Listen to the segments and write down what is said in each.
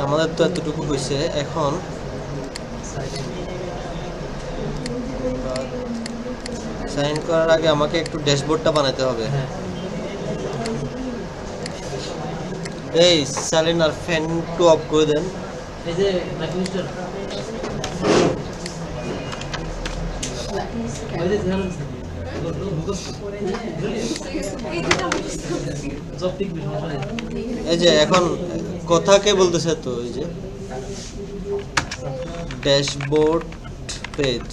আমাদের তো এতটুকু হয়েছে। এখন সাইন করার আগে আমাকে একটু ড্যাশবোর্ডটা বানাতে হবে। এই সাইলেন্ট আর ফ্যান একটু অফ করে দেন। এই যে ম্যাকলিস্টার ওই যে ধ্যান এই যে এখন কথা কে বলতেছে? তো এই যে ড্যাশবোর্ড পেজ,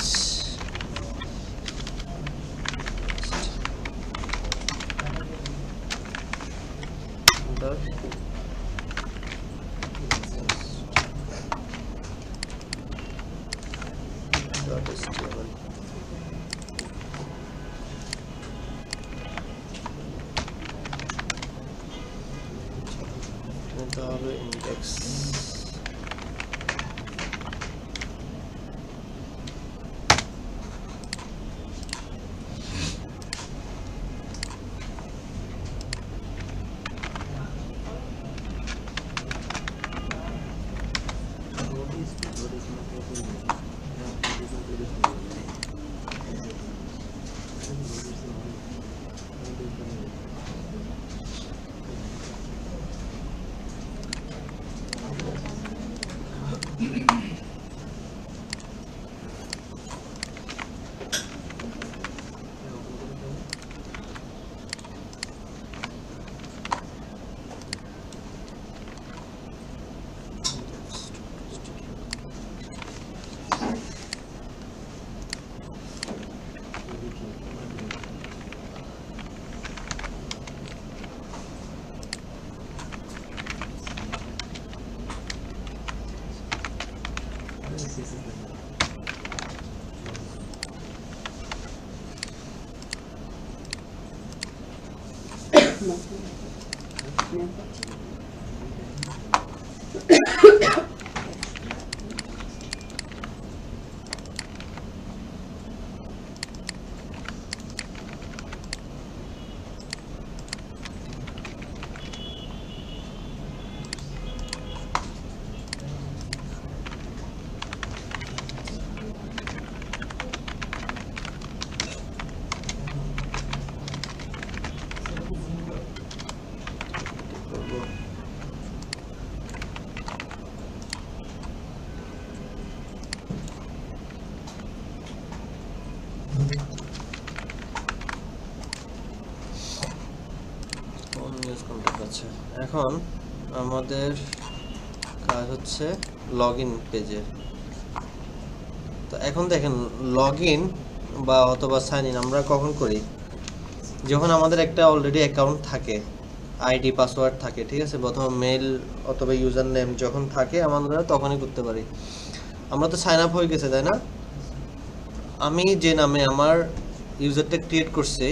হবে ইন্ডেক্স। এখন আমাদের কাজ হচ্ছে লগইন পেজে। তো এখন দেখেন লগইন বা অথবা সাইন ইন আমরা কখন করি? যখন আমাদের একটা অলরেডি অ্যাকাউন্ট থাকে, আইডি পাসওয়ার্ড থাকে, ঠিক আছে, প্রথম মেল অথবা ইউজার নেম যখন থাকে আমরা তখনই করতে পারি। আমরা তো সাইন আপ হয়ে গেছে, তাই না? আমি যে নামে আমার ইউজারটা ক্রিয়েট করছি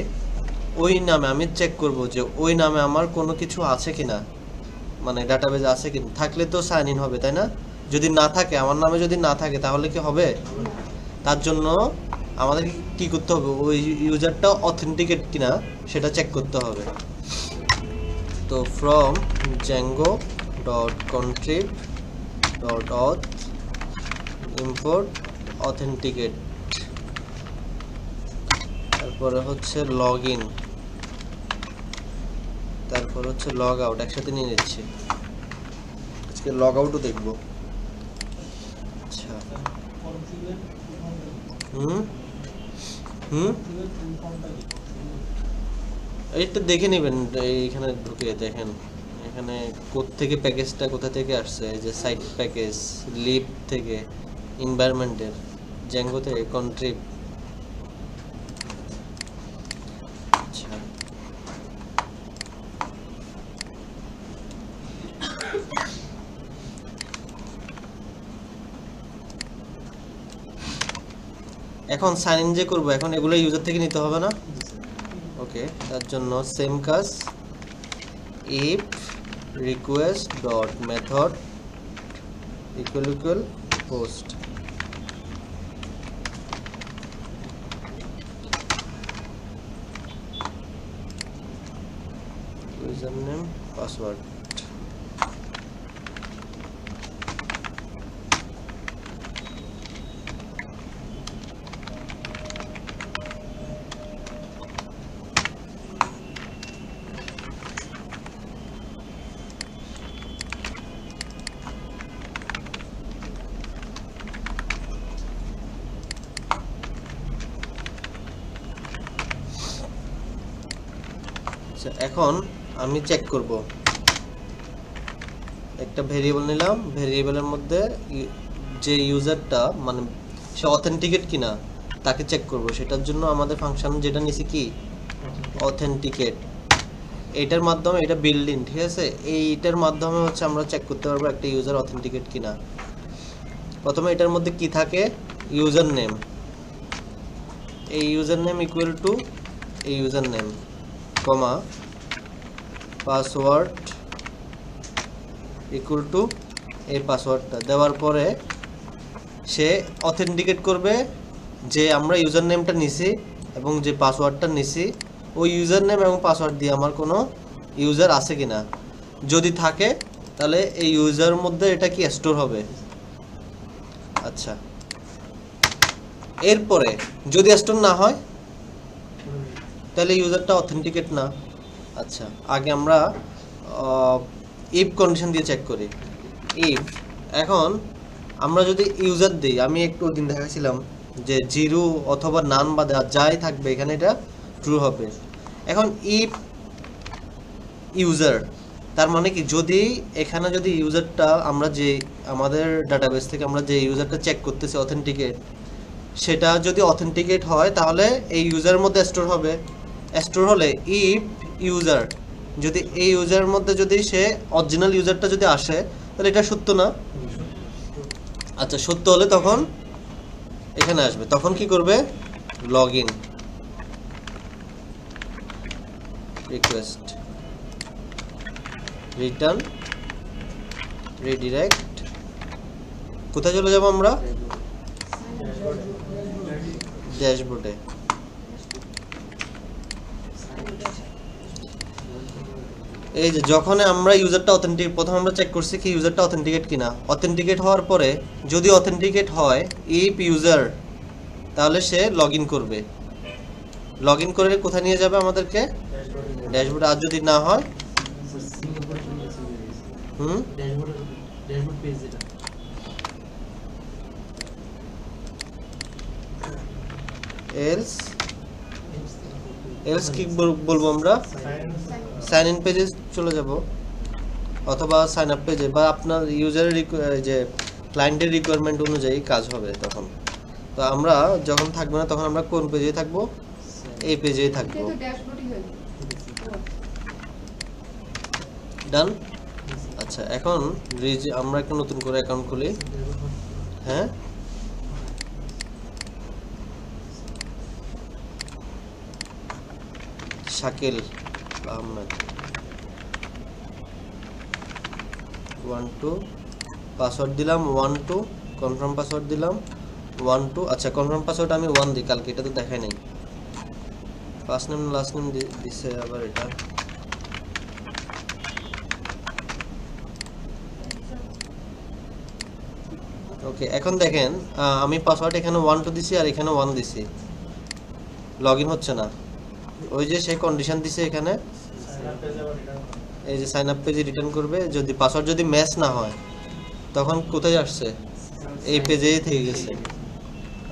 ওই নামে আমি চেক করব যে ওই নামে আমার কোনো কিছু আছে কিনা, মানে ডাটাবেজ আছে কিনা। থাকলে তো সাইন ইন হবে, তাই না? যদি না থাকে, আমার নামে যদি না থাকে তাহলে কি হবে? তার জন্য আমাদের কি করতে হবে? ওই ইউজারটা অথেন্টিকেট কিনা সেটা চেক করতে হবে। তো ফ্রম django.contrib.auth import authenticate, তারপরে হচ্ছে লগইন, তারপর হচ্ছে লগ আউট। একসাথে নিয়ে নিচ্ছি, আজকে লগ আউটও দেখবো। আচ্ছা, এইটা দেখে নেবেন, এইখানে ঢুকে দেখেন এখানে কোত্থেকে প্যাকেজটা কোথা থেকে আসছে। এই যে সাইট প্যাকেজ, লিভ থেকে, এনভায়রনমেন্টের, জ্যাঙ্গো থেকে, কন্ট্রিব। আচ্ছা, এখন সাইন ইন যে করবো, এখন এগুলো ইউজার থেকে নিতে হবে না? ওকে, তার জন্য সেম কাজ, if request dot method equal post। User name password. এখন আমি চেক করব, একটা ভেরিয়েবল নিলাম, ভেরিয়েবলের মধ্যে যে ইউজারটা মানে সে অথেন্টিকেট কিনা তাকে চেক করব। সেটার জন্য আমাদের ফাংশন যেটা নিছি কি অথেন্টিকেট, এটার মাধ্যমে, এটা বিল্ডিং, ঠিক আছে, এইটার মাধ্যমে হচ্ছে আমরা চেক করতে পারবো একটা ইউজার অথেন্টিকেট কিনা। প্রথমে এটার মধ্যে কি থাকে, ইউজার নেম, এই ইউজার নেম ইকুয়াল টু এই user name comma password equal to এই পাসওয়ার্ডটা দেওয়ার পরে সে অথেন্টিকেট করবে যে আমরা ইউজার নেমটা নিছি এবং যে পাসওয়ার্ডটা নিছি ওই ইউজার নেম এবং পাসওয়ার্ড দিয়ে আমার কোনো ইউজার আছে কিনা। যদি থাকে তাহলে এই ইউজারের মধ্যে এটা কি স্টোর হবে। আচ্ছা, এরপরে যদি স্টোর না হয় তাহলে ইউজারটা অথেন্টিকেট না। আচ্ছা, আগে আমরা ইফ কন্ডিশন দিয়ে চেক করি। ইফ, এখন আমরা যদি ইউজার দিই, আমি একটু দিন দেখাছিলাম যে জিরো অথবা নান বা যাই থাকবে এখানে এটা ট্রু হবে। এখন ইফ ইউজার, তার মানে কি, যদি এখানে যদি ইউজারটা আমরা যে আমাদের ডাটাবেস থেকে আমরা যে ইউজারটা চেক করতেছি অথেন্টিকেট, সেটা যদি অথেন্টিকেট হয় তাহলে এই ইউজারের মধ্যে স্টোর হবে। স্টোর হলে ইফ ইউজার, যদি এই ইউজারের মধ্যে যদি সে অরিজিনাল ইউজারটা যদি আসে তাহলে এটা সত্য না। আচ্ছা, সত্য হলে তখন এখানে আসবে, তখন কি করবে, log in request return redirect. কোথায় চলে যাব আমরা, ড্যাশবোর্ডে। এই যে যখন আমরা ইউজারটা অথেন্টিক, প্রথম আমরা চেক করছি কি ইউজারটা অথেন্টিকেট কিনা। অথেন্টিকেট হওয়ার পরে যদি অথেন্টিকেট হয় ইফ ইউজার, তাহলে সে লগ ইন করবে। লগ ইন করে কোথায় নিয়ে যাবে আমাদেরকে, ড্যাশবোর্ডে। আর যদি না হয় ড্যাশবোর্ড পেজ এটা এলস কি বলবো আমরা, সাইন ইন পেজে চলে যাব অথবা সাইন আপ পেজে, বা আপনার ইউজারের যে ক্লায়েন্টের রিকোয়ারমেন্ট অনুযায়ী কাজ হবে তখন। তো আমরা যখন থাকবো না তখন আমরা কোন পেজে থাকবো, এই পেজেই থাকবো। ডান। আচ্ছা, এখন আমরা একটা নতুন করে অ্যাকাউন্ট খুলি। হ্যাঁ, শাকিল আহমেদ 1 2, পাসওয়ার্ড দিলাম 1 2, কনফার্ম পাসওয়ার্ড দিলাম 1 2। আচ্ছা, কনফার্ম পাসওয়ার্ড আমি 1 দিই, কালকে এটা তো দেখাই নাই। ফার্স্ট নেম লাস্ট নেম দিছে আবার এটা। ওকে, এখন দেখেন আমি পাসওয়ার্ড এখানে 1 2 দিছি আর এখানে 1 দিছি, লগ ইন হচ্ছে না। ওই যে সেই কন্ডিশন দিছে এখানে, এই যে সাইন আপ পেজে রিটার্ন করবে, যদি পাসওয়ার্ড যদি ম্যাচ না হয় তখন কোথায় আসছে, এই পেজেই থেকে গেছে।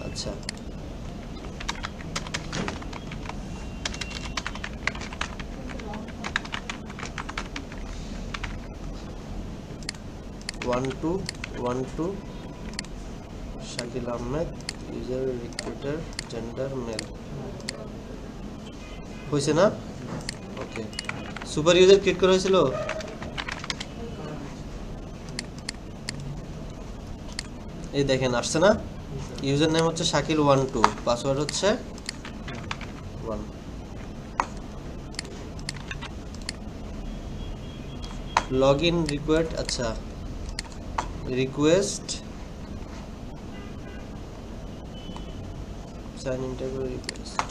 আচ্ছা, one two Shakil Ahmed, user recruiter, gender male, হয়েছে না? ওকে, সুপার ইউজার ক্রিয়েট করা হয়েছিল। এই দেখেন আসছে না, ইউজার নেম হচ্ছে শাকিল 1 2, পাসওয়ার্ড হচ্ছে 1। লগ ইন রিকোয়েস্ট, আচ্ছা request sign in type request.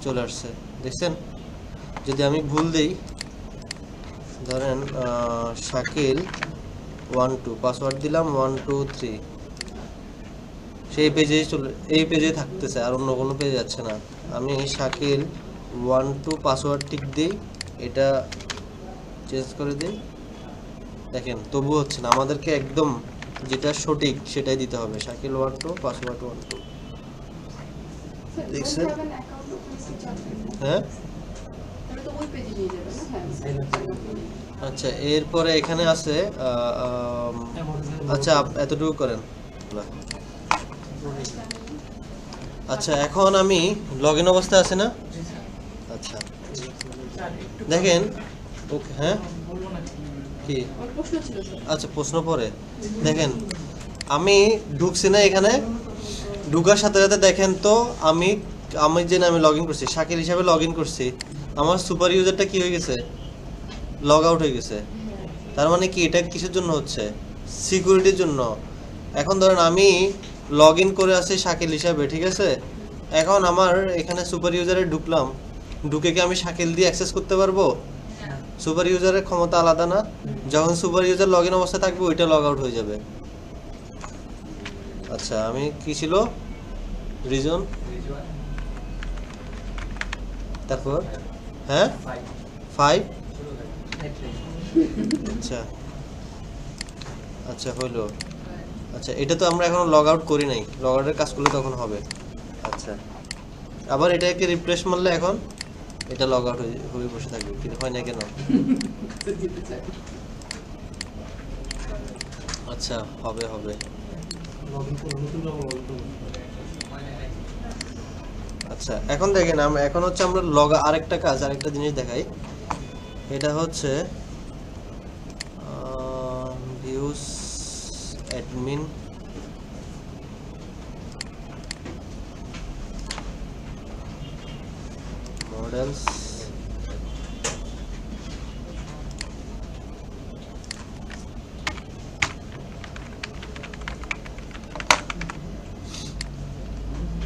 চলে আসছে, দেখছেন? যদি আমি ভুল দেই, ধরেন শাকিল 1 2 পাসওয়ার্ড দিলাম 1 2 3, সেই পেজেই চলে, এই পেজে থাকতেছে, আর অন্য কোনো পেজে যাচ্ছে না। আমি শাকিল 1 2 পাসওয়ার্ড টিক দিই, এটা চেঞ্জ করে দিই, দেখেন তবু হচ্ছে না। আমাদেরকে একদম যেটা সঠিক সেটাই দিতে হবে, শাকিল 1 2 পাসওয়ার্ড 1 2। দেখছেন? হ্যাঁ, আচ্ছা এরপরে এখানে আছে আচ্ছা এতটুকু করেন। আচ্ছা এখন আমি লগ ইন অবস্থায় আছে না? আচ্ছা দেখেন, ওকে হ্যাঁ কি আচ্ছা প্রশ্ন পরে দেখেন, আমি ঢুকছি না এখানে, ঢুকার সাথে সাথে দেখেন তো আমি আমি যে নামে লগ ইন করছি, শাকিল হিসাবে লগ ইন করছি, আমার সুপার ইউজারটা কি হয়ে গেছে? লগ আউট হয়ে গেছে। তার মানে কি এটা কিসের জন্য হচ্ছে? সিকিউরিটির জন্য। এখন ধরেন আমি লগ ইন করে আছি শাকিল হিসাবে, ঠিক আছে? এখন আমার এখানে সুপার ইউজারে ঢুকলাম, ঢুকে কি আমি শাকিল দিয়ে অ্যাক্সেস করতে পারবো? সুপার ইউজারের ক্ষমতা আলাদা না? যখন সুপার ইউজার লগ ইন অবস্থায় থাকবে ওইটা লগ আউট হয়ে যাবে। আচ্ছা আমি কি ছিল রিজন, তারপর হ্যাঁ 5, আচ্ছা আচ্ছা হলো। আচ্ছা এটা তো আমরা এখনো লগ আউট করি নাই, লগ আউটের কাজ করলে তখন হবে। আচ্ছা আবার এটাকে রিফ্রেশ মারলে এখন এটা লগ আউট হয়ে বসে থাকবে, কিন্তু হয় না কেন? আচ্ছা হবে হবে। আচ্ছা এখন দেখেন এখন হচ্ছে আমরা লগ, আরেকটা কাজ, আরেকটা জিনিস দেখাই। এটা হচ্ছে ভিউস অ্যাডমিন, মডেলস,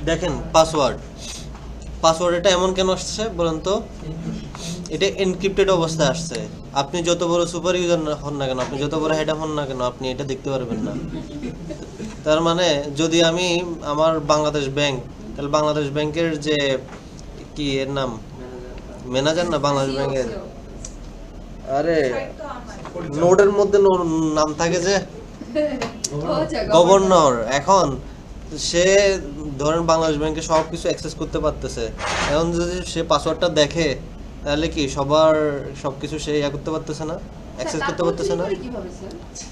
দেখেন পাসওয়ার্ড, পাসওয়ার্ড এটা এমন কেন আসছে বলেন তো? এটা এনক্রিপ্টেড অবস্থায় আসছে। আপনি যত বড় সুপার ইউজার হন না কেন, আপনি যত বড় হেডার হন না কেন, আপনি এটা দেখতে পারবেন না। তার মানে যদি আমি আমার বাংলাদেশ ব্যাংক, তাহলে বাংলাদেশ ব্যাংকের যে কি এর নাম, ম্যানেজার না বাংলাদেশ ব্যাংকের, আরে নোটের মধ্যে নাম থাকে যে গভর্নর, এখন সে ধরেন বাংলাদেশ ব্যাংকে সবকিছু অ্যাক্সেস করতে পারতেছে। এখন যদি সে পাসওয়ার্ডটা দেখে তাহলে কি সবার সবকিছু সে করতে পারতেছে না, অ্যাক্সেস করতে পারতেছে না।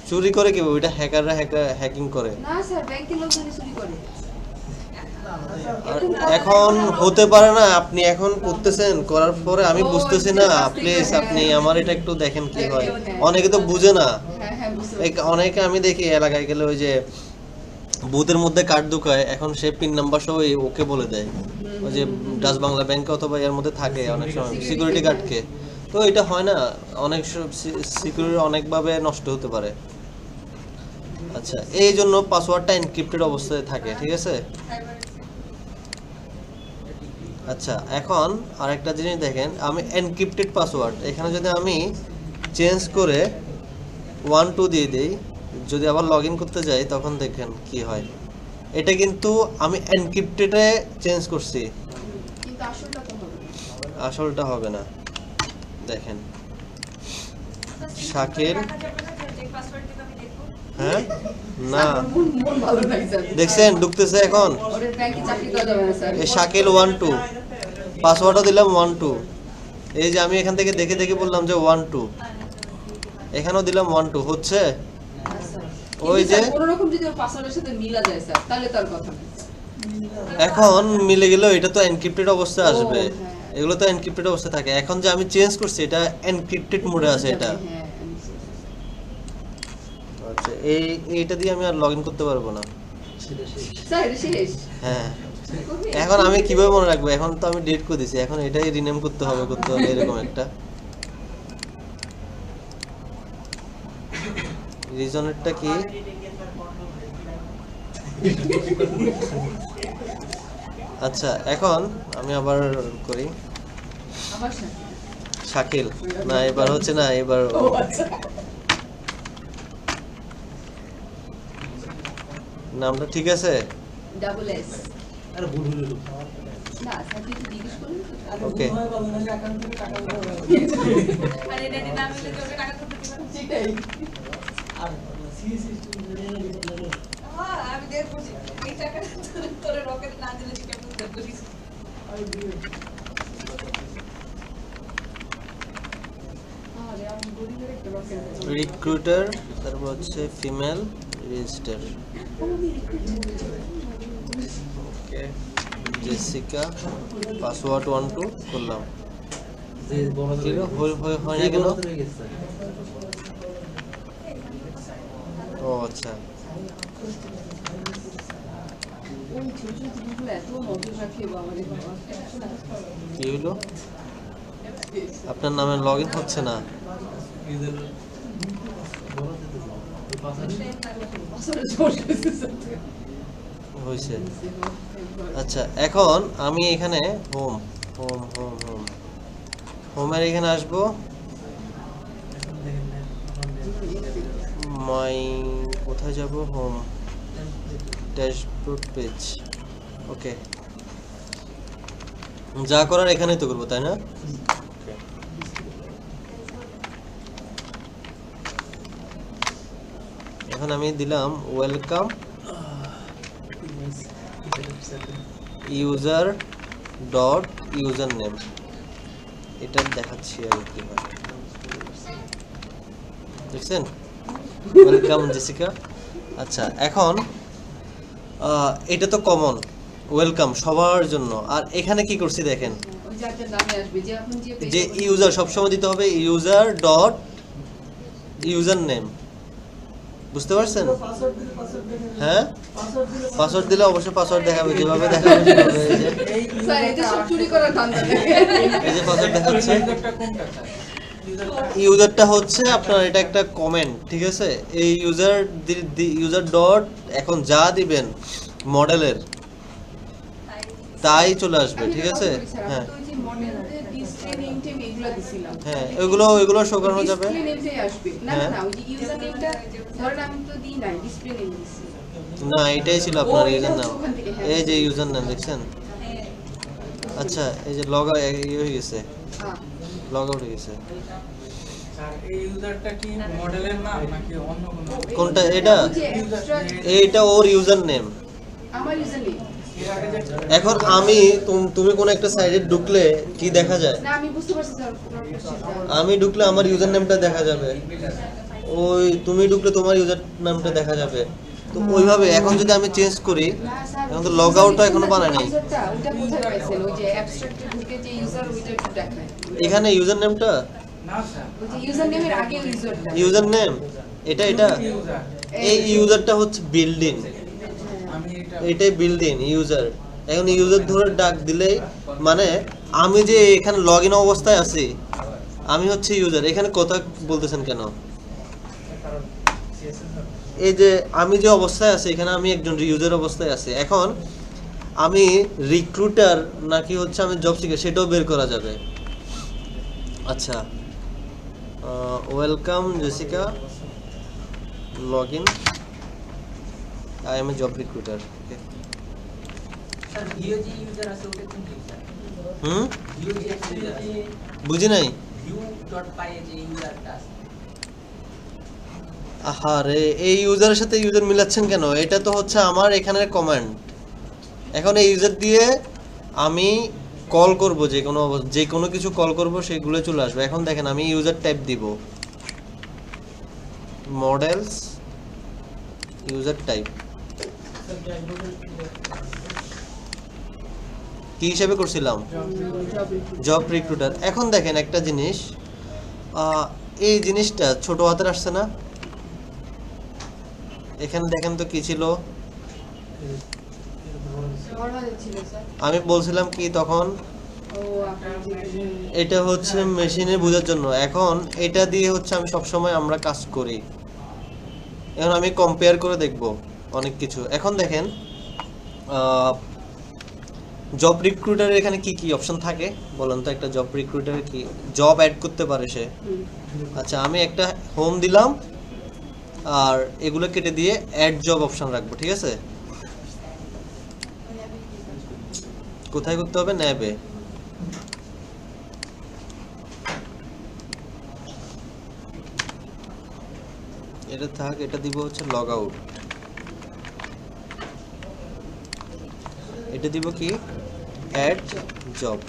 চুরি করে কি ওইটা হ্যাকাররা হ্যাকিং করে না স্যার, ব্যাংকের লোকজন চুরি করে। এখন হতে পারে না, আপনি এখন করতেছেন, করার পরে আমি বুঝতেছি না, প্লিজ আপনি আমার এটা একটু দেখেন কি হয়। অনেকে তো বুঝে না, অনেকে আমি দেখি এলাকায় গেলে ওই যে বুথের মধ্যে কার্ড ঢুকায়, এখন সে পিন নাম্বার সহ ওকে বলে দেয়, ওই যে ডাচ বাংলা ব্যাংকে অথবা এর মধ্যে থাকে অনেক সময় সিকিউরিটি গার্ডকে। তো এটা হয় না, অনেক সিকিউরিটি অনেকভাবে নষ্ট হতে পারে। আচ্ছা এই জন্য পাসওয়ার্ডটা এনক্রিপ্টেড অবস্থায় থাকে, ঠিক আছে? আচ্ছা এখন আরেকটা জিনিস দেখেন, আমি এনক্রিপ্টেড পাসওয়ার্ড এখানে যদি আমি চেঞ্জ করে 1 2 দিয়ে দেই, যদি আবার লগ ইন করতে যাই তখন দেখেন কি হয়। এটা কিন্তু আমি এনক্রিপ্টেডে চেঞ্জ করছি, কিন্তু আসলটা হবে না। দেখেন শাকিল, হ্যাঁ না দেখছেন ঢুকতেছে এখন, এই শাকিল 1 2 পাসওয়ার্ডও দিলাম 1 2, এই যে আমি এখান থেকে দেখে দেখে বললাম যে 1 2, এখানেও দিলাম 1 2, হচ্ছে ওই যে কোনো রকম যদি ওর পাসওয়ার্ডের সাথে মিলা যায় স্যার তাহলে তার কথা এখন মিলে গেল, এটা তো এনক্রিপ্টেড অবস্থায় আসবে, এগুলো তো এনক্রিপ্টেড অবস্থায় থাকে। এখন যে আমি চেঞ্জ করছি এটা এনক্রিপ্টেড মোডে আছে এটা। আচ্ছা এইটা দিয়ে আমি আর লগইন করতে পারবো না স্যার, এটা শেষ। হ্যাঁ এখন আমি কিভাবে মনে রাখবো, এখন তো আমি ডিলিট করে দিয়েছি, এখন এটাই রিনেম করতে হবে এরকম একটা রিজনেরটা কি আচ্ছা এখন আমি আবার করি আবার শাকিল না এবার হচ্ছে না এবার নামটা ঠিক আছে ডাবল এস আরে ভুল হলো না সাথে একটু জিজ্ঞেস করুন ওকে আর এটা নাম হলে তো ওকে টাকা করতে দিবেন সেটাই আর সিএসসি হ্যাঁ আমি দেখবো এই টাকা তোরে রকেট না দিলে কি কেমন করবি রিক্রুটার তারপর হচ্ছে ফিমেল রেজিস্টার ওকে জেসিকা পাসওয়ার্ড 12 করলাম যে বড় কি রে, হয় না কেন হয়ে গেছে ও আচ্ছা ওই ছোট ছোট জিনিসগুলো এত নজর রাখে আমাদের বাবা কি হলো আপনার নামে লগইন হচ্ছে না ইউজার বড় দিতে দাও এই পাসওয়ার্ড হয়েছে আচ্ছা এখন আমি এখানে হোম হোম হোম হোম হোমের এখানে আসবো মাই কোথায় যাব হোম ড্যাশবোর্ড পেজ ওকে যা করার এখানেই তো করবো তাই না এখন আমি দিলাম welcome user dot user name এটা দেখাচ্ছি আর কি হয় দেখছেন ওয়েলকাম জেসিকা আচ্ছা এখন এটা তো কমন ওয়েলকাম সবার জন্য আর এখানে কি করছি দেখেন ওই যার যার নামে আসবে যে এখন যে ইউজার সবসময় দিতে হবে ইউজার ডট ইউজার নেম বুঝতে পারছেন হ্যাঁ পাসওয়ার্ড দিলে অবশ্যই পাসওয়ার্ড দেখাবে যেভাবে দেখাবে সেভাবে স্যার এটা সব চুরি করার ধান্দা এই যে পাসওয়ার্ড দেখাচ্ছে ইউজারটা হচ্ছে আপনার এটা একটা কমেন্ট ঠিক আছে এই ইউজার ডট এখন যা দিবেন মডেলের তাই চলে আসবে ঠিক আছে হ্যাঁ ওই যে মডেলতে ডিসপ্লে নেম টেম এগুলো দিছিলাম হ্যাঁ ওইগুলো শো করানো যাবে ডিসপ্লে নেমটাই আসবে না হ্যাঁ। না ওই যে ইউজার নেমটা ধরেন আমি তো দিই নাই ডিসপ্লে নেম দিছি না এটাই ছিল আপনার ও, এটা ইউজার নাম হচ্ছে ওখান থেকে, হ্যাঁ। এই যে ইউজার নাম দেখছেন আচ্ছা এই যে লগ হয়ে গেছে হ্যাঁ লগ আউট হয়ে গেছে স্যার এই ইউজারটা কি মডেলের নাম নাকি অন্য কোনো কোনটা এটা ওই যে abstract এইটা ওর ইউজার নেম আমার ইউজার নেম এর আগে যে এখন আমি তুমি কোন একটা সাইটে ঢুকলে কি দেখা যায় না আমি বুঝতে পারছি স্যার আমি ঢুকলে আমার ইউজার নেমটা দেখা যাবে ওই তুমি ঢুকলে তোমার ইউজার নামটা দেখা যাবে তো ওইভাবে এখন যদি আমি চেঞ্জ করি না স্যার এখন তো লগ আউটটা এখনো বানায় নাই ইউজারটা ওটা কোথায় পাইছেন ওই যে অ্যাবস্ট্রাক্টে ঢুকে যে ইউজার ওইটা একটু দেখায় এখানে ইউজার নেমটা না স্যার ওই যে ইউজার নেমের আগে ইউজারটা ইউজার নেম এটা ইউজার এই ইউজারটা হচ্ছে বিল্ডিং আমি এটা এটাই বিল্ডিং ইউজার এখন ইউজার ধরে ডাক দিলেই মানে আমি যে এখানে লগ ইন অবস্থায় আছি আমি হচ্ছে ইউজার এখানে কথা বলতেছেন কেন এই যে আমি যে অবস্থায় আছি এখানে আমি একজন ইউজার অবস্থায় আছি এখন আমি রিক্রুটার নাকি হচ্ছে আমি জব সিকার সেটাও বের করা যাবে আচ্ছা welcome Jessica log in I am a job recruiter okay sir ভিওজি ইউজার আছে ওটা কোন স্যার হুম ভিওজি ইউজার বুঝি নাই view.py যে ইউজারটা আছে আহারে এই ইউজারের সাথে ইউজার মিলাচ্ছেন কেন এটা তো হচ্ছে আমার এখানের কমান্ড এখন এই ইউজার দিয়ে আমি কল করব যে কোনো কিছু কল করব সেগুলো চলে আসবে এখন দেখেন আমি ইউজার টাইপ দিব মডেলস ইউজার টাইপ কি হিসেবে করছিলাম জব রিক্রুটার এখন দেখেন একটা জিনিস এই জিনিসটা ছোট হাতের আসছে না এখানে দেখেন তো কি ছিল ছিল স্যার আমি বলছিলাম কি তখন ও আপনার যে এটা হচ্ছে মেশিনে বোঝার জন্য এখন এটা দিয়ে হচ্ছে আমি সব সময় আমরা কাজ করি এখন আমি কম্পেয়ার করে দেখব অনেক কিছু এখন দেখেন জব রিক্রুটারের এখানে কি কি অপশন থাকে বলেন তো? একটা জব রিক্রুটারে কি জব অ্যাড করতে পারে সে? আচ্ছা, আমি একটা হোম দিলাম আর এগুলো কেটে দিয়ে অ্যাড জব অপশন রাখবো, ঠিক আছে? কোথায় করতে হবে? ন্যাবে। এটা থাক, এটা দিব হচ্ছে লগ আউট। এটা দিব কি? Add job.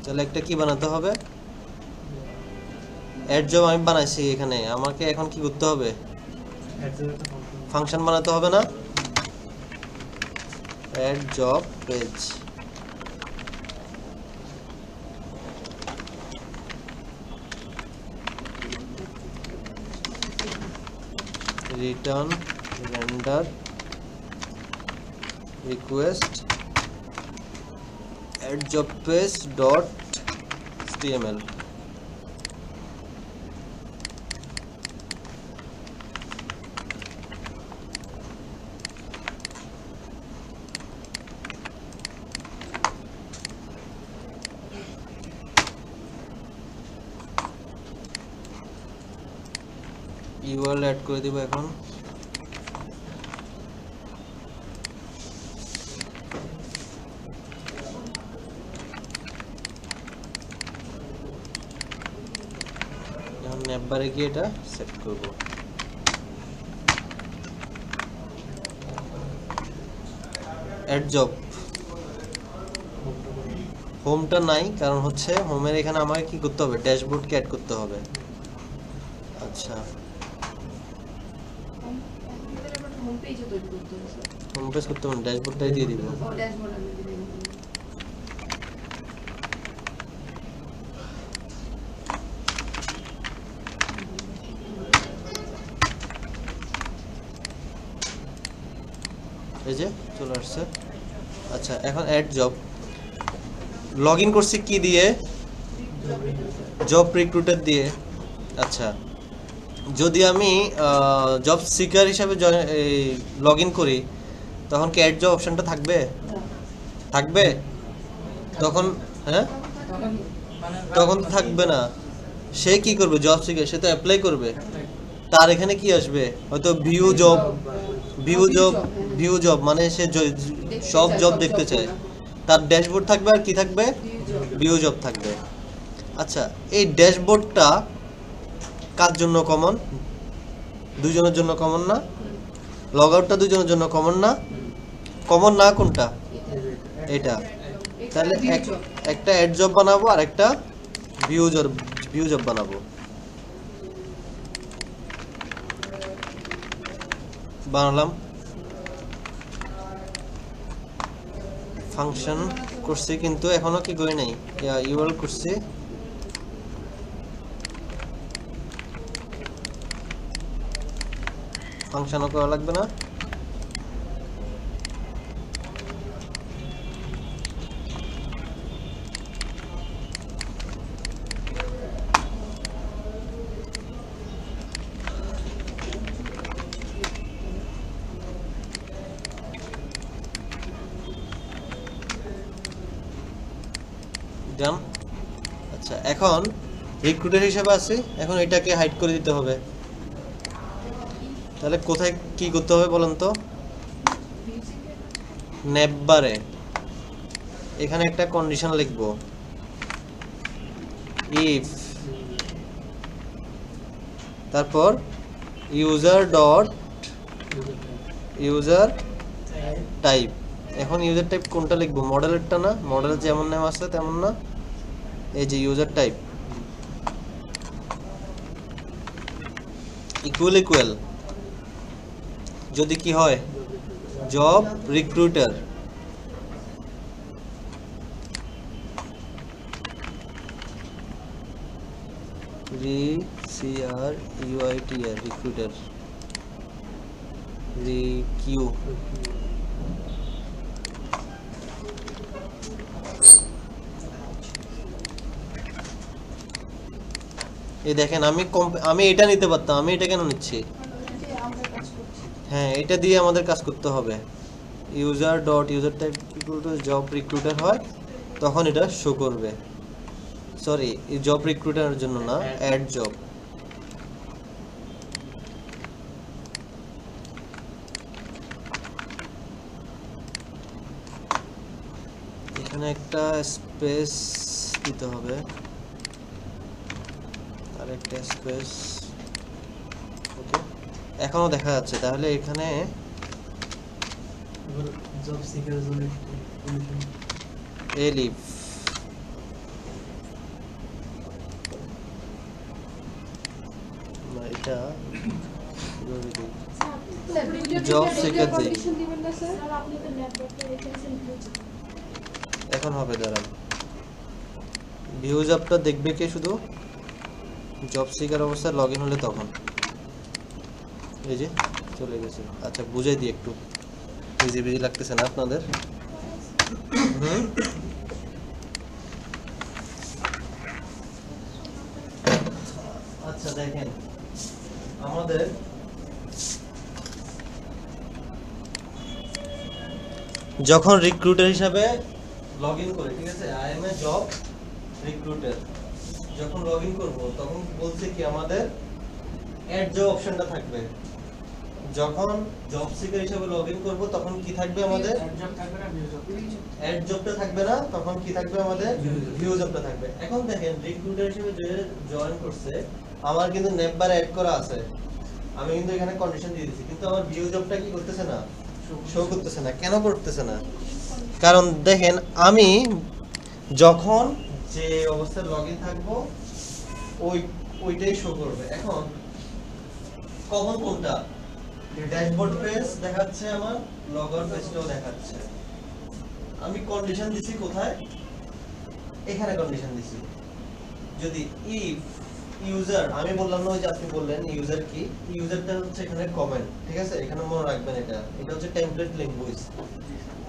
তাহলে একটা কি বানাতে হবে? অ্যাড জব আমি বানাইছি এখানে, আমাকে এখন কি করতে হবে? ফাংশন বানাতে হবে না? Add job page. return render request add job page dot html। URL add করে দিব এখন। এখন নেটবারে গিয়ে এটা সেট করব। অ্যাড জব হোমটা নাই, কারণ হচ্ছে হোমের এখানে আমাকে কি করতে হবে? ড্যাশবোর্ডকে অ্যাড করতে হবে। আচ্ছা, হোম পেজও তৈরি করতে হবে। হোম পেজ করতে হবে, ড্যাশবোর্ডটাই দিয়ে দিব। ও ড্যাশবোর্ড আমি দিয়ে দেব। এই যে চলে আসছে। আচ্ছা, এখন অ্যাড জব। লগ ইন করছি কি দিয়ে? জব রিক্রুটার দিয়ে। আচ্ছা, যদি আমি জব সিকার হিসাবে লগ ইন করি তখন কি অ্যাড জব অপশনটা থাকবে? থাকবে? তখন হ্যাঁ, তখন মানে তখন তো থাকবে না। সে কি করবে? জব সিকার, সে তো অ্যাপ্লাই করবে। তার এখানে কি আসবে? হয়তো ভিউ জব, ভিউ জব মানে সে সব জব দেখতে চায়। তার ড্যাশবোর্ড থাকবে আর কি থাকবে? ভিউ জব থাকবে। আচ্ছা, এই ড্যাশবোর্ডটা কার জন্য কমন? দুজনের জন্য কমন না? লগ আউটটা দুজনের জন্য কমন না? কমন না কোনটা? এটা। তাহলে একটা অ্যাড জব বানাবো আর একটা ভিউ জব বানাবো। বানালাম। ফাংশন করছি কিন্তু এখনো কি করি নাই, ইউআরএল করছি। ফাংশনও করা লাগবে না। ডান। আচ্ছা, এখন রিক্রুটার হিসেবে আছে, এখন এটাকে হাইড করে দিতে হবে। তাহলে কোথায় কি করতে হবে বলেন তো? নেটবারে এখানে একটা কন্ডিশন লিখব, ইফ, তারপর ইউজার ডট ইউজার টাইপ। এখন ইউজার টাইপ কোনটা লিখবো? মডেলেরটা না? মডেলের যেমন নাম আছে তেমন না? এই যে ইউজার টাইপ ইকুয়াল যদি কি হয়? Job recruiter. রিক্রুটার রিকিউ। এই দেখেন, আমি এটা নিতে পারতাম, আমি এটা কেন নিচ্ছি? হ্যাঁ, এটা দিয়ে আমাদের কাজ করতে হবে। User dot user type equal to job recruiter হয়, তখন এটা শো করবে। সরি, জব রিক্রুটারের জন্য না, অ্যাড জব। এখানে একটা স্পেস দিতে হবে, আর একটা স্পেস। ওকে, এখনো দেখা যাচ্ছে। তাহলে এখানে এবার জব সিকারের জন্য কন্ডিশন এলিফ না, এটা কিভাবে দিই? জব seeker সিকার দিই। কন্ডিশন দিবেন না স্যার? এখন হবে, দাঁড়ান। ভিউ জবটা দেখবে কে? শুধু জব সিকার অবস্থায় লগ ইন হলে তখন। এই যে চলে গেছে। আচ্ছা, বুঝাই দিই একটু, বিজি বিজি লাগতেছে না আপনাদের? হুম, আচ্ছা দেখেন, আমাদের যখন রিক্রুটার হিসাবে লগ ইন করে, ঠিক আছে, I am a job recruiter, যখন লগ ইন করবো তখন বলছে কি আমাদের অ্যাড জব অপশনটা থাকবে। যখন জব সিকার হিসাবে লগ ইন করবো তখন কি থাকবে আমাদের? জব থাকবে না, ভিউ জব। অ্যাড জবটা থাকবে না, তখন কি থাকবে আমাদের? ভিউ জবটা থাকবে। এখন দেখেন, রিক্রুটার হিসেবে যে জয়েন করছে, আমার কিন্তু নেমবার অ্যাড করা আছে, আমি কিন্তু এখানে কন্ডিশন দিয়ে দিয়েছি, কিন্তু আমার ভিউ জবটা কি করতেছে না, শো করতেছে না। কেন করতেছে না? কারণ দেখেন, আমি যখন যে অবস্থায় লগ ইন থাকবো ওইটাই শো করবে। এখন কখন কোনটা? ড্যাশবোর্ড পেজ দেখাচ্ছে, আমার লগ আউট পেজটাও দেখাচ্ছে। আমি কন্ডিশন দিছি কোথায়? এখানে কন্ডিশন দিছি। যদি ইফ ইউজার, আমি বললাম না, ওই যে আপনি বললেন ইউজার কি, ইউজারটা হচ্ছে এখানে কমেন্ট, ঠিক আছে, এখানে মনে রাখবেন, এটা হচ্ছে টেমপ্লেট ল্যাঙ্গুয়েজ।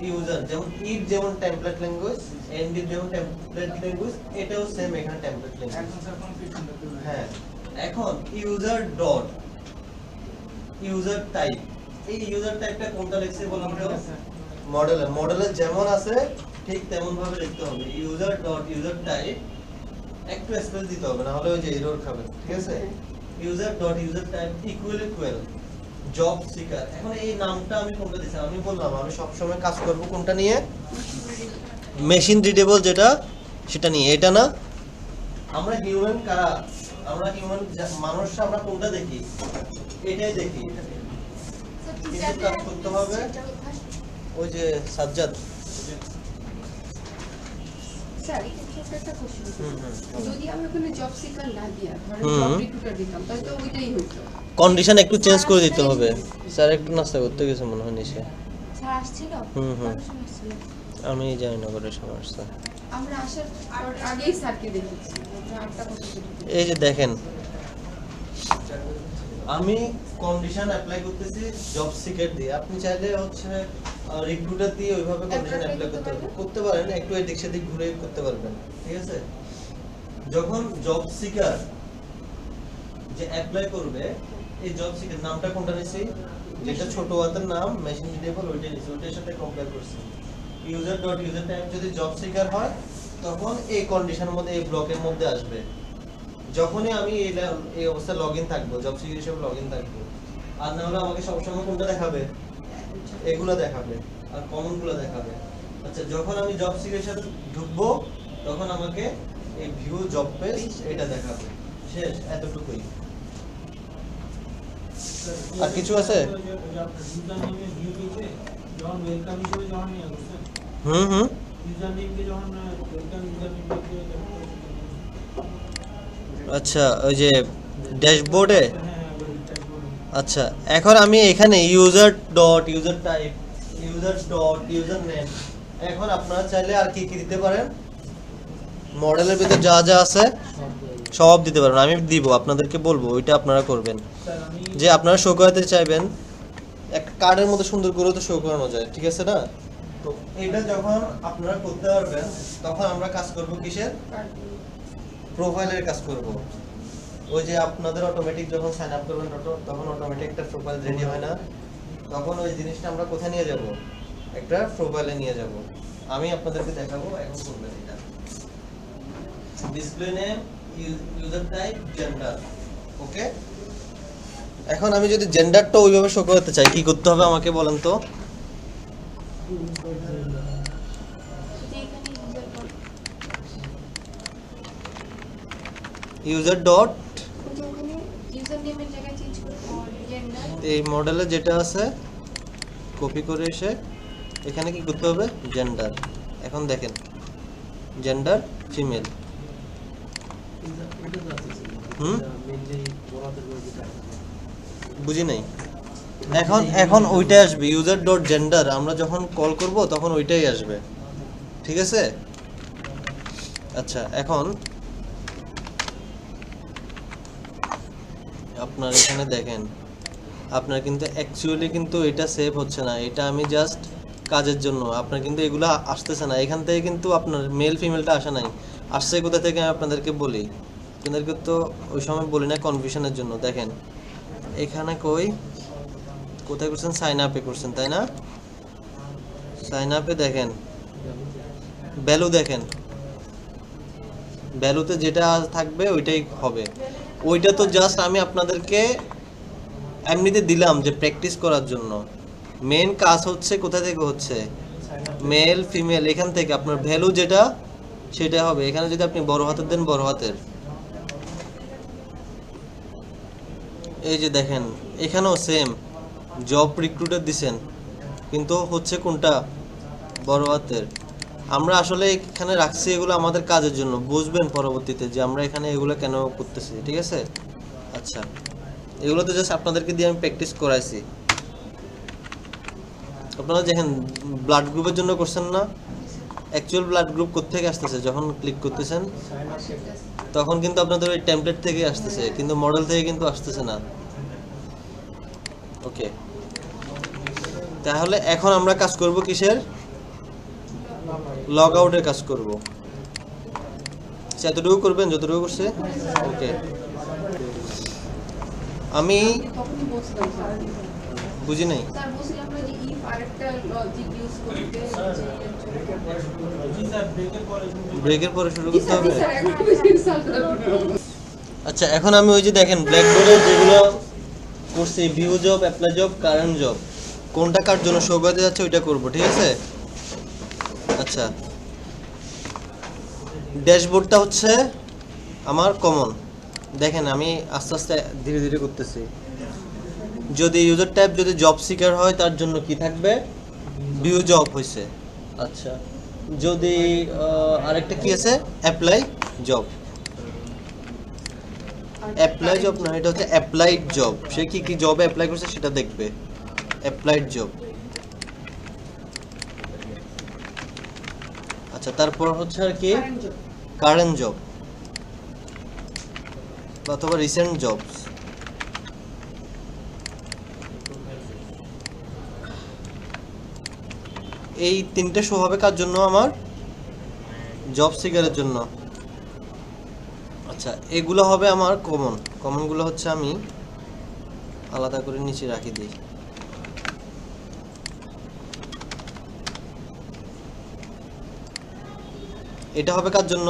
ইউজার যেমন ইফ যেমন টেমপ্লেট ল্যাঙ্গুয়েজ, এন্ড ইফ যেমন টেমপ্লেট ল্যাঙ্গুয়েজ, এটাও সেম এখানে টেমপ্লেট ল্যাঙ্গুয়েজ। একদম স্যার কোন কিছু করতে হবে। হ্যাঁ, এখন ইউজার ডট ইউজার টাইপ, এই ইউজার টাইপটা কোনটা লিখছে বলুন তো? মডেলে যেমন আছে ঠিক তেমন ভাবে লিখতে হবে। ইউজার ডট ইউজার টাইপ, একটু স্পেস দিতে হবে, না হলে ওই যে এরর খাবে, ঠিক আছে। User dot user type equal job seeker. এখন এই নামটা আমি কোনটা দিছি? আমি বললাম আমি সব সময় কাজ করব কোনটা নিয়ে? মেশিন রিডেবল যেটা, সেটা নিয়ে। এটা না, আমরা হিউম্যান কারা? আমরা হিউম্যান মানুষ, আমরা কোনটা দেখি? এটাই দেখি। কিন্তু কাজ করতে হবে ওই যে সাজ্জাদ। স্যার, এটা ছোট্ট একটা কোশ্চেন। হুম, যদি আমি ওখানে জব সিকার না দিয়া ধরেন হুম। জব রিক্রুটার দিতাম, তাহলে তো ওইটাই হইতো। কন্ডিশন একটু চেঞ্জ করে দিতে হবে। স্যার একটু নাস্তা করতে গেছে মনে হয় নিচে। স্যার আসছিল? হুম, হুম। কত সময় আসছিল? আমি জানি না করে সমস্যা। আমরা আসার আগেই স্যারকে দেখেছি, আমরা 8টা কথা বলেছি। এই যে দেখেন, আমি কন্ডিশন অ্যাপ্লাই করতেছি জব সিকার দিয়ে। আপনি চাইলে হচ্ছে রিক্রুটার দিয়ে ওইভাবে কন্ডিশন অ্যাপ্লাই করতে পারেন, একটু এদিক সেদিক ঘুরে করতে পারবেন, ঠিক আছে। যখন জব সিকার যে অ্যাপ্লাই করবে, এই জব সিকার নামটা কোনটা নিছি? যেটা ছোট হাতের নাম মেশিন রিডেবল, ওইটা নিছি, ওইটার সাথে কম্পেয়ার করছি। ইউজার ডট ইউজার টাইপ যদি জব সিকার হয়, তখন এই কন্ডিশনের মধ্যে, এই ব্লকের মধ্যে আসবে। যখনই আমি এই অবস্থায় লগ ইন থাকবো, জব সিকার হিসেবে লগ ইন থাকবো, আর না হলে আমাকে সবসময় কোনটা দেখাবে? এগুলো দেখাবে, আর কমন গুলো দেখাবে। আচ্ছা, যখন আমি জব সিকার হিসেবে ঢুকবো, তখন আমাকে এই ভিউ জব পেজ এটা দেখাবে। শেষ, এতটুকুই। আর কিছু আছে? ইউজার নেমে ভিউ পেজে যখন ওয়েলকাম হিসেবে যখন নিয়ে আসছেন, হুম হুম। ইউজার নেমকে যখন ওয়েলকাম ইউজার নেম লিখে আচ্ছা, ওই যে ড্যাশবোর্ডে। হ্যাঁ ওই ড্যাশবোর্ডে আচ্ছা, এখন আমি এখানে user dot user type, user dot user name, এখন আপনারা চাইলে আর কি কি দিতে পারেন? মডেলের ভিতরে যা যা আছে সব দিতে পারবেন। আমি দিব, আপনাদেরকে বলবো, ওইটা আপনারা করবেন। স্যার আমি যে আপনারা শো করাতে চাইবেন, একটা কার্ডের মধ্যে সুন্দর করে তো শো করানো যায়, ঠিক আছে না? তো এটা যখন আপনারা করতে পারবেন, তখন আমরা কাজ করব কিসের? প্রোফাইলের কাজ করব। ওই যে আপনাদের অটোমেটিক যখন সাইন আপ করবেন, তখন অটোমেটিক একটা প্রোফাইল রেডি হয় না? তখন ওই জিনিসটা আমরা কোথায় নিয়ে যাব, একটা প্রোফাইলে নিয়ে যাব। আমি আপনাদেরকে দেখাবো এখন করবেন এটা। Display name, user type, gender. Okay, এখন আমি যদি জেন্ডারটা ওইভাবে শো করতে চাই কি করতে হবে আমাকে বলেন তো? ইউজার ডট ইউজার নেমের জায়গায় চেঞ্জ করে জেন্ডার এই মডেলে যেটা আছে কপি করে এসে এখানে কি করতে হবে, জেন্ডার। এখন দেখেন জেন্ডার ফিমেল। বুঝি নাই। এখন ওইটাই আসবে, ইউজার ডট জেন্ডার। আমরা যখন কল করব তখন ওইটাই আসবে, ঠিক আছে? আচ্ছা, এখন আপনার এখানে দেখেন আপনার কিন্তু অ্যাকচুয়ালি কিন্তু এটা সেভ হচ্ছে না, এটা আমি জাস্ট কাজের জন্য। আপনার কিন্তু এগুলো আসতেছে না, এখান থেকে কিন্তু আপনার মেল ফিমেলটা আসে নাই। আসছে কোথা থেকে আমি আপনাদেরকে বলি, আপনাদেরকে তো ওই সময় বলি না কনফিউশনের জন্য। দেখেন এখানে কোথায় করছেন, সাইন আপে করছেন তাই না? সাইন আপে দেখেন ভ্যালু, দেখেন ভ্যালুতে যেটা থাকবে ওইটাই হবে। ওইটা তো জাস্ট আমি আপনাদেরকে এমনিতে দিলাম যে প্র্যাকটিস করার জন্য। মেন কাজ হচ্ছে কোথা থেকে হচ্ছে, মেল ফিমেল, এখান থেকে আপনার ভ্যালু যেটা সেটা হবে। এখানে যদি আপনি বড় হাতের দেন বড় হাতের, এই যে দেখেন এখানেও সেম জব রিক্রুটার দিছেন কিন্তু হচ্ছে কোনটা, বড় হাতের। আমরা আসলে এখানে রাখছি এগুলো আমাদের কাজের জন্য, বুঝবেন পরবর্তীতে যে আমরা এখানে এগুলো কেন করতেছি, ঠিক আছে? আচ্ছা, এগুলো তো জাস্ট আপনাদেরকে দিয়ে আমি প্র্যাকটিস করাইছি। আপনারা দেখেন ব্লাড গ্রুপের জন্য করছেন না, অ্যাকচুয়াল ব্লাড গ্রুপ কোত্থেকে আসতেছে, যখন ক্লিক করতেছেন তখন কিন্তু আপনাদের ওই টেমপ্লেট থেকে আসতেছে, কিন্তু মডেল থেকে কিন্তু আসতেছে না। ওকে, তাহলে এখন আমরা কাজ করব কিসের, লগ আউটের কাজ করব। যতটুকু করবেন যতটুকু করছে। ওকে, আমি তখনই বলছিলাম স্যার বুঝি নাই। স্যার বলছিলাম না যে ইফ আরেকটা লজিক ইউজ করতে জি স্যার, ব্রেকের পরে ব্রেকের পরে শুরু জি করতে স্যার হবে। এখন আচ্ছা, এখন আমি ওই যে দেখেন ব্ল্যাকবোর্ডে যেগুলো করছি, view job, apply job, current job, কোনটা কার জন্য শো করতে যাচ্ছে ওইটা করব, ঠিক আছে? আচ্ছা, ড্যাশবোর্ডটা হচ্ছে আমার কমন। দেখেন আমি আস্তে আস্তে ধীরে ধীরে করতেছি। যদি ইউজার টাইপ যদি জব সিকার হয় তার জন্য কি থাকবে, ভিউ জব হয়েছে। আচ্ছা, যদি আরেকটা কি আছে, অ্যাপ্লাই জব। অ্যাপ্লাই জব না, এটা হচ্ছে অ্যাপ্লাইড জব। সে কি কি জবে অ্যাপ্লাই করছে সেটা দেখবে, অ্যাপ্লাইড জব। আচ্ছা, তারপর হচ্ছে আর কি কারেন্ট জব অথবা রিসেন্ট জবস। এই তিনটে শো হবে কার জন্য, আমার জব সিকারের জন্য। আচ্ছা, এগুলো হবে আমার কমন। কমনগুলো হচ্ছে আমি আলাদা করে নিচে রাখি দিই। এটা হবে কার জন্য,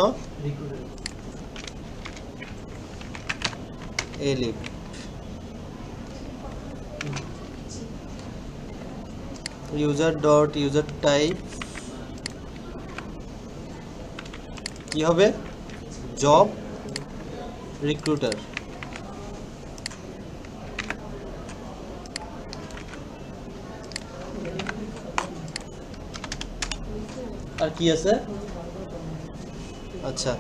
এলিপ। ইউজার ডট ইউজার টাইপ কি হবে, জব রিক্রুটার। আর কি আছে, আচ্ছা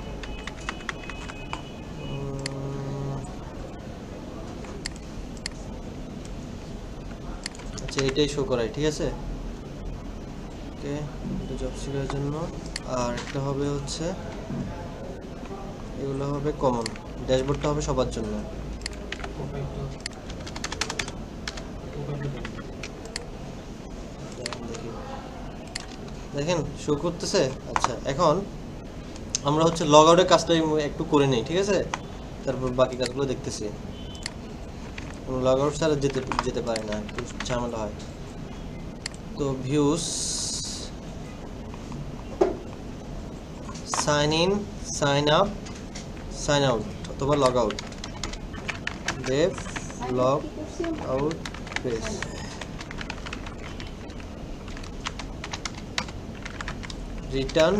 আচ্ছা, এটাই শো করাই, ঠিক আছে? ওকে, এটা জব সিকারের জন্য। আর একটা হবে হচ্ছে এগুলো হবে কমন, ড্যাশবোর্ডটা হবে সবার জন্য। দেখেন শো করতেছে। আচ্ছা, এখন আমরা হচ্ছে লগ আউটের কাজটা একটু করে নিই, ঠিক আছে? তারপর বাকি কাজগুলো দেখতেছি। লগ আউট ছাড়া যেতে পারে না, একটু ঝামেলা হয়। তো views sign in, sign up, sign out অথবা log out, def log out page. Return,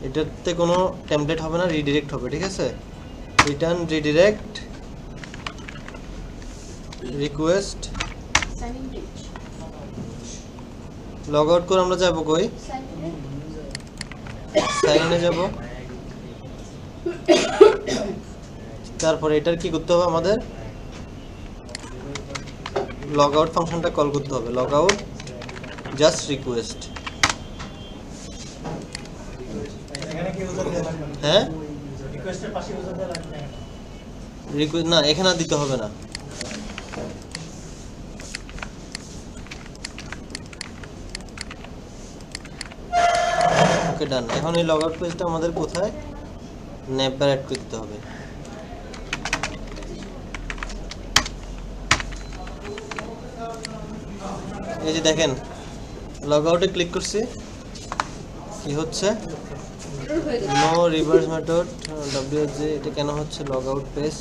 এটাতে কোনো টেমপ্লেট হবে না, রিডিরেক্ট হবে, ঠিক আছে? Return redirect request sign in page, log out করে আমরা যাব কই? সাইন ইন, সাইন ইনে যাব। তারপরে এটার কি করতে হবে আমাদের? লগ আউট ফাংশনটা কল করতে হবে। Log out just request. এখানে কি ইউজার দেওয়া লাগবে না? হ্যাঁ, রিকোয়েস্টের পাশে ইউজার দেওয়া লাগবে না। রিকোয়েস্ট না, এখানে আর দিতে হবে না। ওকে ডান। এখন এই লগ আউট পেজটা আমাদের কোথায়? নেভার অ্যাড করে দিতে হবে। এই যে দেখেন, লগ আউটে ক্লিক করছি, কি হচ্ছে? এরর হয়ে গেছে। No reverse method WSJ। এটা কেন হচ্ছে? Log out page.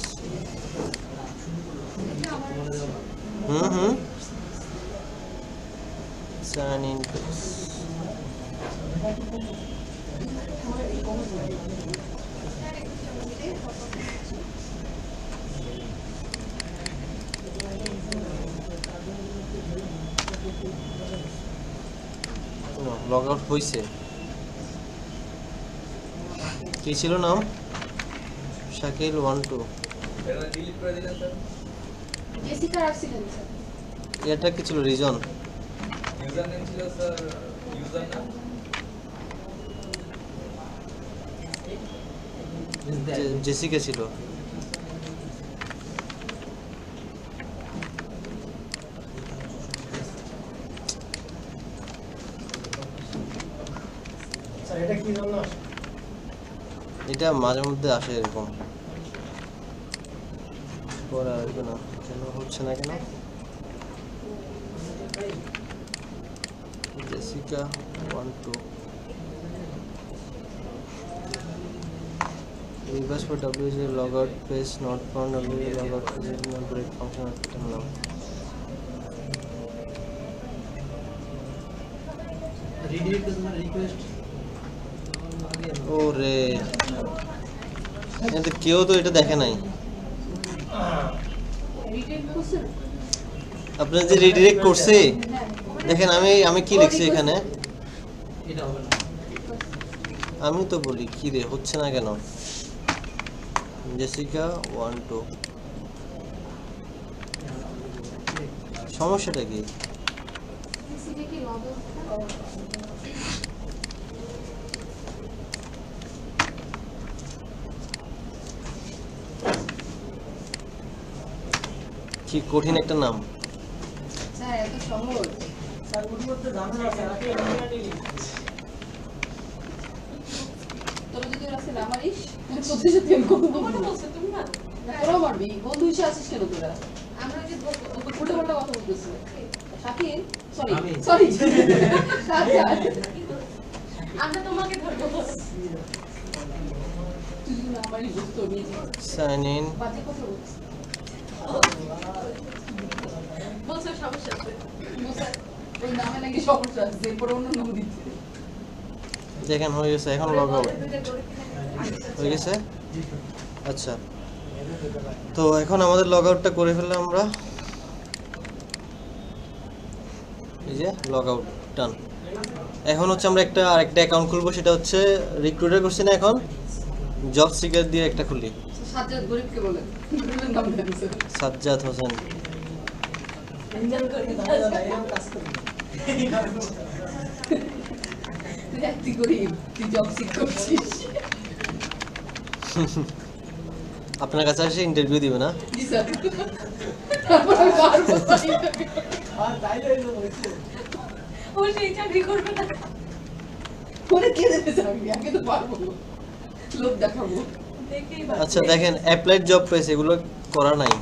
Sign in page. Log out হয়েছে। কি ছিল নাম? শাকিল 1-2। জেসিকা রাখছিলেন স্যার। এটা কি ছিল? রিজন ইউজার নেম ছিল স্যার, ইউজার নাম জেসিকা ছিল। স্যার এটা কি জন্য আসে? এটা মাঝে মধ্যে আসে এরকম, পরে আসবে না। কেন হচ্ছে না কেন? Jessica 1-2 request for WSJ logout page not found. WSJ logout page is not break function hospital now. Redirect তোমার রিকোয়েস্ট ও রে, কিন্তু কেউ তো এটা দেখে নাই। রিটেন করছেন? আপনার যে রিডিরেক্ট করছে, দেখেন আমি কি লিখছি এখানে? এটা হবে না। আমি তো বলি কি রে, হচ্ছে না কেন? জেসিকা 1-2 সমস্যাটা কি? জেসিকা কি লগ আউট? কি কঠিন একটা নাম। স্যার এত সহজ। স্যার ওর মধ্যে ঝামেলা আছে, নাকি ইমিডিয়েটলি তোর যদি রাসে না মারিস, তুই সত্যি সত্যি আমি কত বলবো? বলছে তুমি না তোরাও মারবি, বন্ধু হিসেবে আছিস কেন তোরা? আমরা যে উল্টো পাল্টা কথা বলতেছি। শাকিল, সরি আমি। সরি সাজ্জাদ, আমরা তোমাকে ধরবো। তুই যদি না মারিস বুঝতো নিজে সাইন ইন। বাজে কথা বলছিস। বলছো সমস্যা আছে। স্যার ওই নামে নাকি সমস্যা আছে, এরপরে অন্য নাম দিচ্ছে। দেখেন হয়ে গেছে। এখন লগ আউট হয়ে গেছে। আচ্ছা, তো এখন আমাদের লগ আউটটা করে ফেললাম আমরা। এই যে লগ আউট ডান। এখন হচ্ছে আমরা আরেকটা অ্যাকাউন্ট খুলবো, সেটা হচ্ছে রিক্রুটার করছি না, এখন জব সিকার দিয়ে একটা খুলি। সাজ্জাদ গরিবকে বলেন, গরিবের নাম দেন স্যার। সাজ্জাদ হোসেন। তুই একটি গরিব, তুই জব সিক করছিস। আপনার কাছে এসে ইন্টারভিউ দিবে না? জি স্যার। তারপর আমি পারবো আর তাইলে এই জন্য হচ্ছে। ও সেই চাকরি করবে না। করে কে দেবে স্যার? আমি আগে তো পারবো, লোক দেখাবো। দেখেই আচ্ছা দেখেন, অ্যাপ্লাইড জব পেজ এগুলো করা নাই।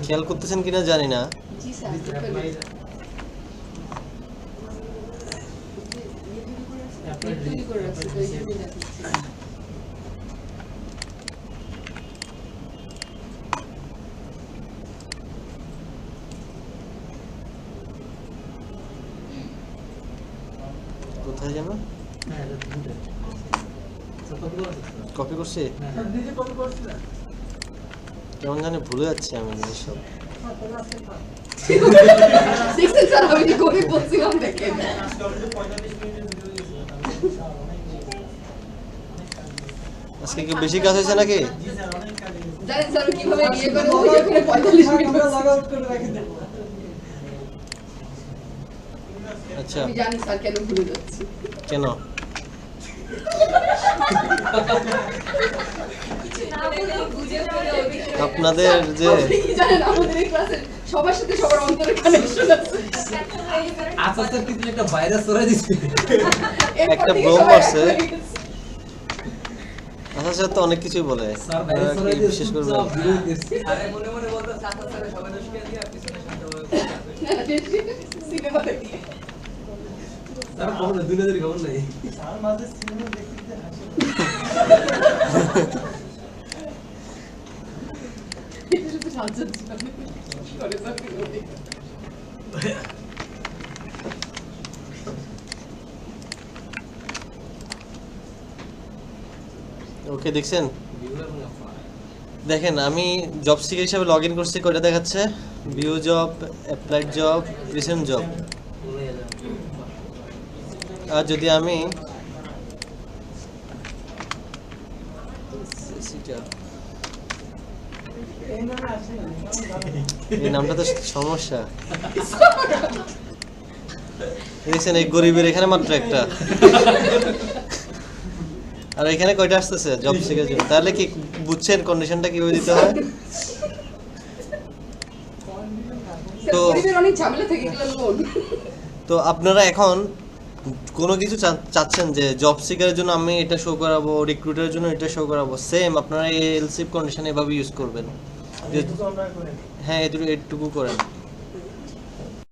খেয়াল করতেছেন কিনা জানি না। জি স্যার তৈরি করে রাখছি তো এই জন্য দেখাচ্ছি। কোথায় যেন কপি করছি, কেমন জানি ভুলে যাচ্ছি আমি এইসব। দেখছেন স্যার আমি কি করে বলছিলাম দেখেন। আজকে অলরেডি 45 মিনিটের ভিডিও দিয়েছিল আজকে কি বেশি কাজ হয়েছে নাকি? জি স্যার অনেক কাজ হয়েছে জানেন স্যার আমি কিভাবে ইয়ে করে ওই করে 45 মিনিট আচ্ছা আমি জানি স্যার কেন ভুলে যাচ্ছি। কেন? বুঝে পড়ে ওই আপনাদের যে আপনি কি জানেন আমাদের এই ক্লাসে সবার সাথে সবার অন্তরে কানেকশন আছে। আচ্ছা স্যার কিন্তু একটা ভাইরাস ছড়াই দিচ্ছে। এরপর একটা থেকে ব্রহ্ম সবাই আছে। এক হয়ে গেছে। আচ্ছা স্যার তো অনেক কিছুই বলে, স্যার ভাইরাস আপনারা ছড়াই কি দিয়ে বিশেষ সব করবেন? ভিডিও দিচ্ছে। আরে মনে মনে বলতো সাথে সাথে সবাই দোষকে দিয়ে পিছনে শান্তভাবে সিনেমা দেখি স্যার খবর নাই, দুনিয়াদারি খবর নাই। স্যার মাঝে সিনেমা দেখতে দেখতে হাসি শুধু সাজ্জাদ জানে। সরে স্যার কি বলি। ওকে দেখছেন? দেখেন আমি জব সিকার হিসাবে লগ ইন করছি, কয়টা দেখাচ্ছে? View job, applied job, recent job. আর যদি আমি এই নামটা তো সমস্যা। দেখছেন এই গরিবের এখানে মাত্র একটা, আর এখানে কয়টা আসতেছে জব সিকার জন্য? তাহলে কি বুঝছেন কন্ডিশনটা কিভাবে দিতে হয়? তো গরিবের অনেক ঝামেলা থেকে গেল লোন। তো আপনারা এখন কোনো কিছু চাচ্ছেন যে জব সিকারের জন্য আমি এটা শো করাবো, রিক্রুটারের জন্য এটা শো করাবো, সেম আপনারা এই এলসিপ কন্ডিশন এভাবে ইউজ করবেন। আমরা করে হ্যাঁ এটুকু করেন।